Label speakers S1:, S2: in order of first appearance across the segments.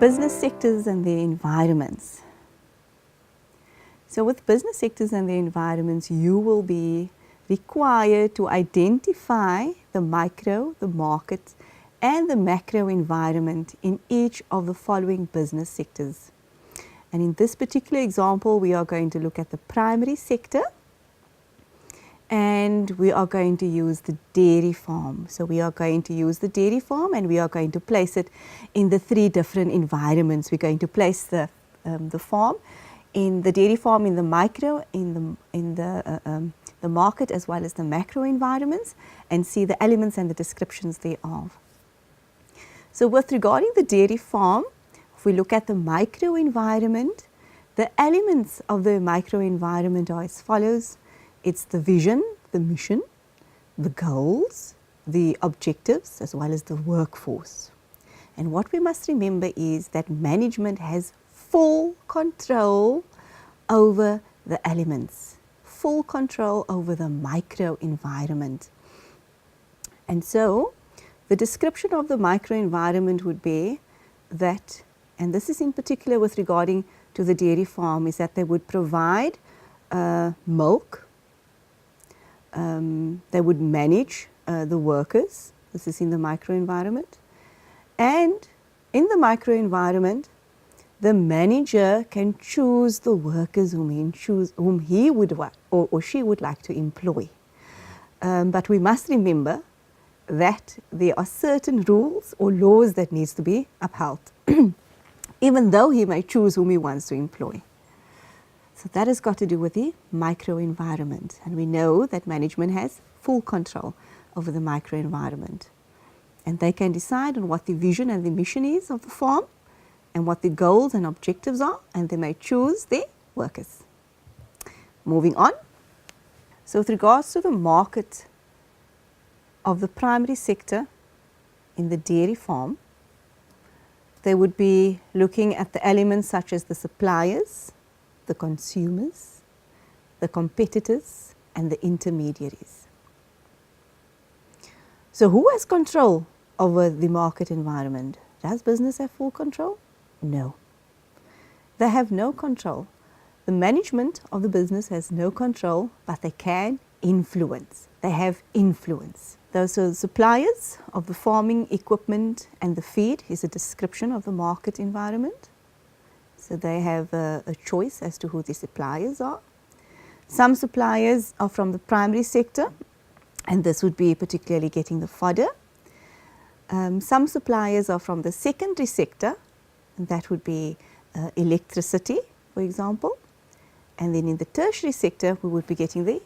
S1: business sectors and their environments. So with business sectors and their environments, you will be required to identify the micro, the market, and the macro environment in each of the following business sectors. And in this particular example, we are going to look at the primary sector, and we are going to use the dairy farm. So we are going to use the dairy farm, and we are going to place it in the three different environments. We're going to place the farm in the dairy farm, in the micro, in the market, as well as the macro environments, and see the elements and the descriptions thereof. So with regarding the dairy farm, if we look at the micro environment, the elements of the micro environment are as follows. It's the vision, the mission, the goals, the objectives, as well as the workforce. And what we must remember is that management has full control over the elements, full control over the micro environment. And so the description of the micro environment would be that, and this is in particular with regarding to the dairy farm, is that they would provide milk. They would manage the workers. This is in the micro environment. And in the micro environment, the manager can choose the workers whom he would or she would like to employ. But we must remember that there are certain rules or laws that needs to be upheld, even though he may choose whom he wants to employ. So that has got to do with the micro environment, and we know that management has full control over the micro environment, and they can decide on what the vision and the mission is of the farm and what the goals and objectives are, and they may choose their workers. Moving on. So with regards to the market of the primary sector in the dairy farm, they would be looking at the elements such as the suppliers, the consumers, the competitors, and the intermediaries. So who has control over the market environment? Does business have full control? No. They have no control. The management of the business has no control, but they can influence. They have influence. Those are the suppliers of the farming equipment and the feed is a description of the market environment. So they have a choice as to who the suppliers are. Some suppliers are from the primary sector, and this would be particularly getting the fodder. Some suppliers are from the secondary sector, and that would be electricity, for example. And then in the tertiary sector, we would be getting the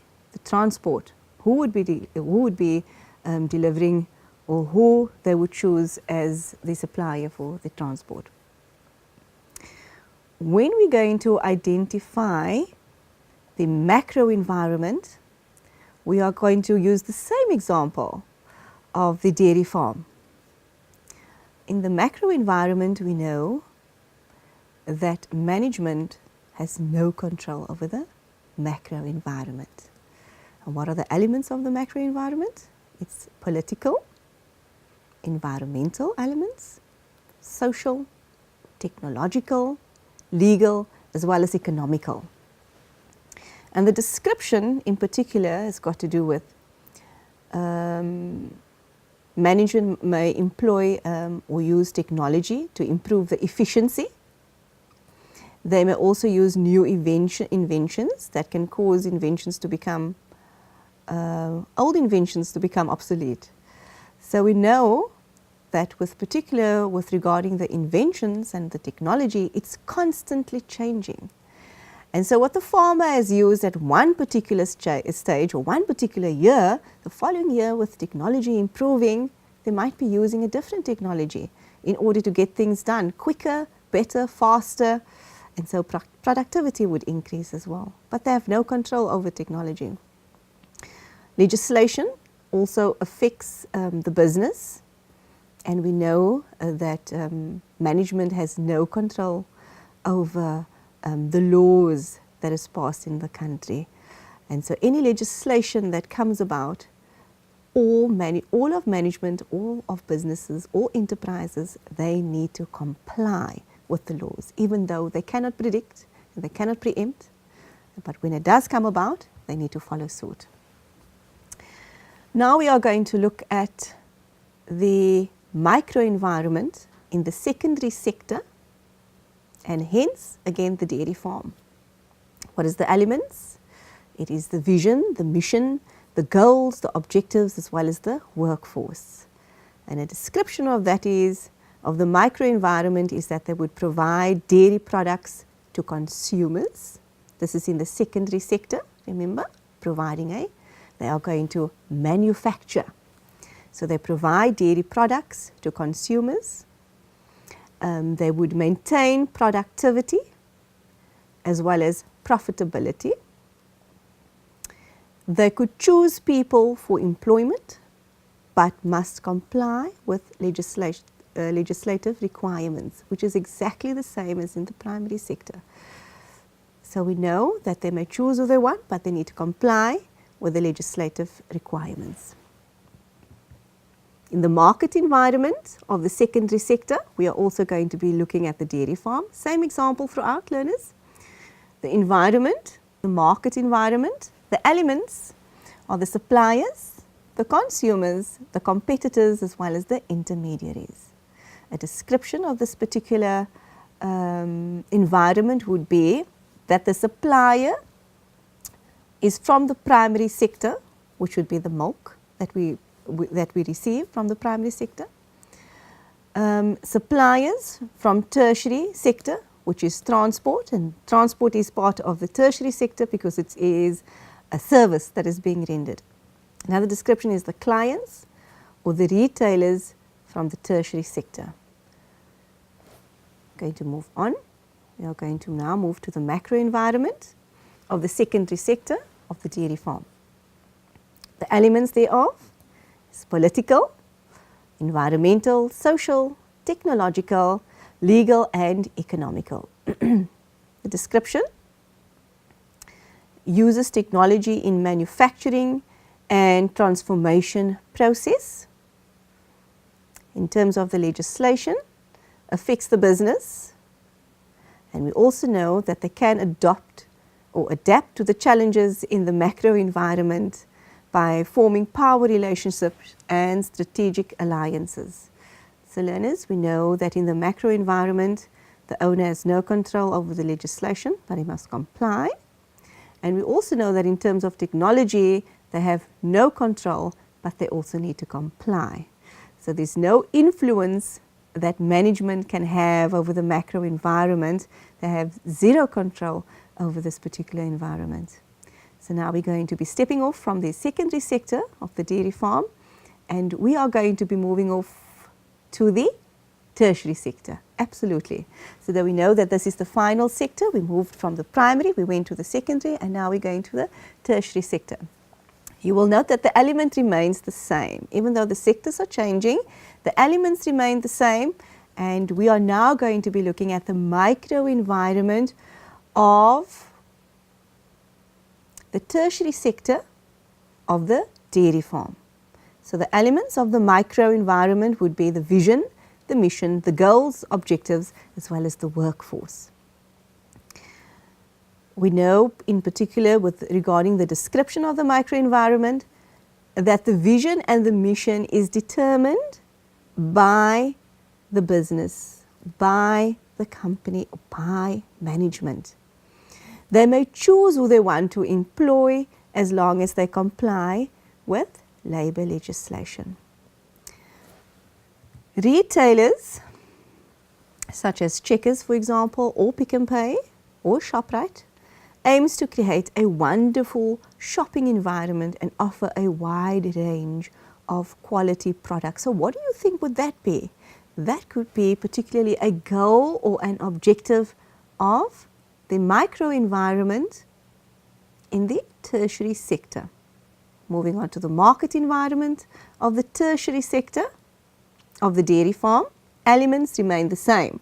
S1: transport. Who would be delivering, or who they would choose as the supplier for the transport. When we're going to identify the macro environment, we are going to use the same example of the dairy farm. In the macro environment, we know that management has no control over the macro environment. And what are the elements of the macro environment? It's political, environmental elements, social, technological, legal, as well as economical. And the description in particular has got to do with management may employ or use technology to improve the efficiency. They may also use new inventions that can cause inventions to become old inventions to become obsolete. So we know that with regarding the inventions and the technology, it's constantly changing. And so what the farmer has used at one particular stage or one particular year, the following year with technology improving, they might be using a different technology in order to get things done quicker, better, faster, and so productivity would increase as well. But they have no control over technology. Legislation also affects the business, and we know that management has no control over the laws that is passed in the country. And so any legislation that comes about all of management, all of businesses, all enterprises, they need to comply with the laws, even though they cannot predict and they cannot preempt. But when it does come about, they need to follow suit. Now we are going to look at the microenvironment in the secondary sector, and hence again the dairy farm. What is the elements? It is the vision, the mission, the goals, the objectives, as well as the workforce. And a description of that is, of the microenvironment, is that they would provide dairy products to consumers. This is in the secondary sector, remember, providing they are going to manufacture. So they provide dairy products to consumers. They would maintain productivity as well as profitability. They could choose people for employment, but must comply with legislative requirements, which is exactly the same as in the primary sector. So we know that they may choose who they want, but they need to comply with the legislative requirements. In the market environment of the secondary sector, we are also going to be looking at the dairy farm. Same example throughout, learners. The environment, the market environment, the elements are the suppliers, the consumers, the competitors, as well as the intermediaries. A description of this particular environment would be that the supplier is from the primary sector, which would be the milk that we receive from the primary sector. Suppliers from tertiary sector, which is transport, and transport is part of the tertiary sector because it is a service that is being rendered. Another description is the clients or the retailers from the tertiary sector. Going to move on. We are going to now move to the macro environment of the secondary sector of the dairy farm. The elements thereof is political, environmental, social, technological, legal and economical. The description uses technology in manufacturing and transformation process. In terms of the legislation, affects the business, and we also know that they can adopt or adapt to the challenges in the macro environment by forming power relationships and strategic alliances. So learners, we know that in the macro environment, the owner has no control over the legislation, but he must comply. And we also know that in terms of technology, they have no control, but they also need to comply. So there's no influence that management can have over the macro environment. They have zero control over this particular environment. So now we're going to be stepping off from the secondary sector of the dairy farm, and we are going to be moving off to the tertiary sector. Absolutely. So that we know that this is the final sector. We moved from the primary, we went to the secondary, and now we're going to the tertiary sector. You will note that the element remains the same. Even though the sectors are changing, the elements remain the same, and we are now going to be looking at the micro environment of the tertiary sector of the dairy farm. So the elements of the micro environment would be the vision, the mission, the goals, objectives, as well as the workforce. We know in particular regarding the description of the microenvironment that the vision and the mission is determined by the business, by the company, or by management. They may choose who they want to employ as long as they comply with labour legislation. Retailers such as Checkers, for example, or Pick n Pay or Shoprite aims to create a wonderful shopping environment and offer a wide range of quality products. So what do you think would that be? That could be particularly a goal or an objective of the microenvironment in the tertiary sector. Moving on to the market environment of the tertiary sector of the dairy farm, elements remain the same.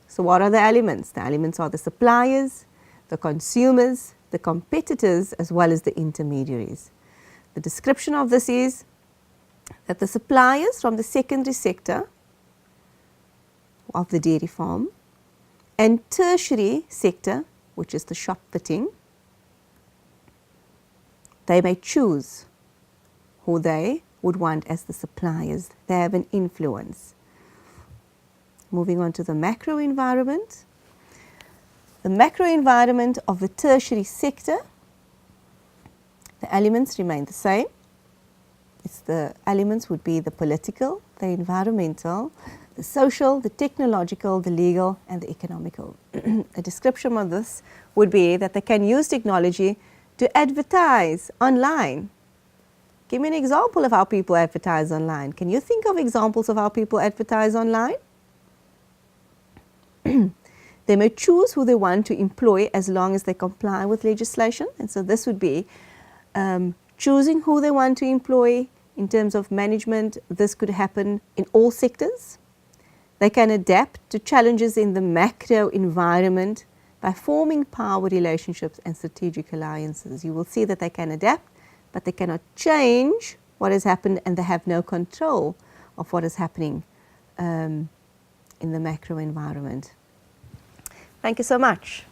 S1: So what are the elements? The elements are the suppliers, the consumers, the competitors, as well as the intermediaries. The description of this is that the suppliers from the secondary sector of the dairy farm and tertiary sector, which is the shop fitting, they may choose who they would want as the suppliers. They have an influence. Moving on to the macro environment. The macro environment of the tertiary sector, the elements remain the same. The elements would be the political, the environmental, the social, the technological, the legal, and the economical. A description of this would be that they can use technology to advertise online. Give me an example of how people advertise online. Can you think of examples of how people advertise online? They may choose who they want to employ as long as they comply with legislation. And so this would be choosing who they want to employ in terms of management. This could happen in all sectors. They can adapt to challenges in the macro environment by forming power relationships and strategic alliances. You will see that they can adapt, but they cannot change what has happened, and they have no control of what is happening in the macro environment. Thank you so much.